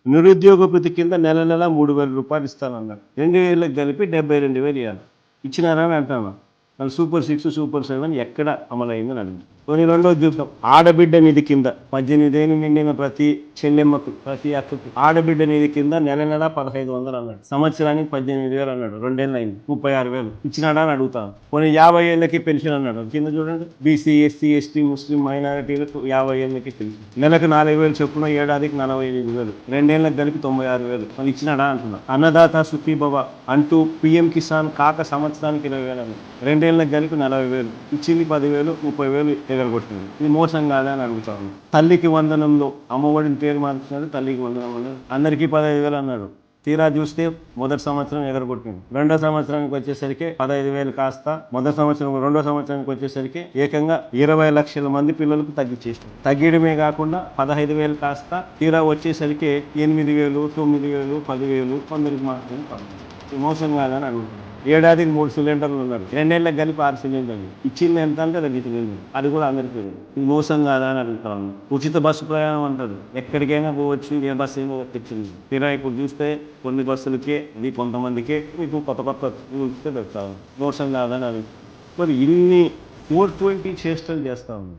నిరుద్యోగ భృతి కింద నెల నెల 3,000 ఇస్తానన్నారు. 2 ఏళ్ళకి కలిపి 72,000 ఇవ్వాలి. ఇచ్చినారా అని అంటాను. మన సూపర్ 6, సూపర్ 7 ఎక్కడ అమలైందని అడుగుతాం. కొన్ని రెండోది చూద్దాం. ఆడబిడ్డ నిధి కింద 18 ఏళ్ళు నిండిన ప్రతి చెల్లెమ్మకు, ప్రతి అక్కకు ఆడబిడ్డ నిధి కింద నెల నెల 1,500 అన్నాడు. సంవత్సరానికి 18,000 అన్నాడు. 2 ఏళ్ళు అయింది, 36,000 ఇచ్చినాడా అని అడుగుతాను. కొన్ని 50 ఏళ్ళకి పెన్షన్ అన్నాడు. కింద చూడండి, బీసీ, ఎస్సీ, ఎస్టీ, ముస్లిం మైనారిటీలకు 50 ఏళ్ళకి పెన్షన్. నెలకు 4,000 చొప్పున, ఏడాదికి 45,000, 2 ఏళ్ళకి కలిపి 96,000 మరి ఇచ్చినాడా అంటున్నా. అన్నదాత సుఖీభవ అంటూ పిఎం కిసాన్ కాక సంవత్సరానికి 20,000 అన్నాడు. 2 ఏళ్ళకి కలిపి 40,000 ఇచ్చింది. 10,000, 30,000 ఎగరగొట్టింది. ఇది మోసం కాదా అని అడుగుతాను. తల్లికి వందనంలో అమ్మఒడిని పేరు మార్చున్నాడు. తల్లికి వందనం అందరికీ 15,000 అన్నాడు. తీరా చూస్తే మొదటి సంవత్సరం ఎగరగొట్టింది. రెండో సంవత్సరానికి వచ్చేసరికి 15,000 కాస్త మొదటి సంవత్సరం, రెండో సంవత్సరానికి వచ్చేసరికి ఏకంగా 20 లక్షల మంది పిల్లలకు తగ్గించేసింది. తగ్గడమే కాకుండా 15,000 కాస్త తీరా వచ్చేసరికి 8,000, 9,000, 10,000 కొందరికి మాత్రమే. మోసం కాదని అడుగుతుంది. ఏడాదికి 3 సిలిండర్లు ఉన్నారు. 2 ఏళ్ళకి కలిపి 6 సిలిండర్లు ఇచ్చింది. ఎంత అంటే అది సిలిండర్, అది కూడా అందరికీ. ఇది మోసం కాదా అని అడుగుతాను. ఉచిత బస్సు ప్రయాణం అంటారు. ఎక్కడికైనా పోవచ్చు, ఏ బస్సు ఏమో తెచ్చింది. తీరా ఇప్పుడు చూస్తే కొన్ని బస్సులకే, ఇది కొంతమందికే, మీకు కొత్త కొత్త పెడతాను. మోసం కాదని అడుగుతాను. మరి ఇన్ని 420 చేష్టలు చేస్తా ఉంది.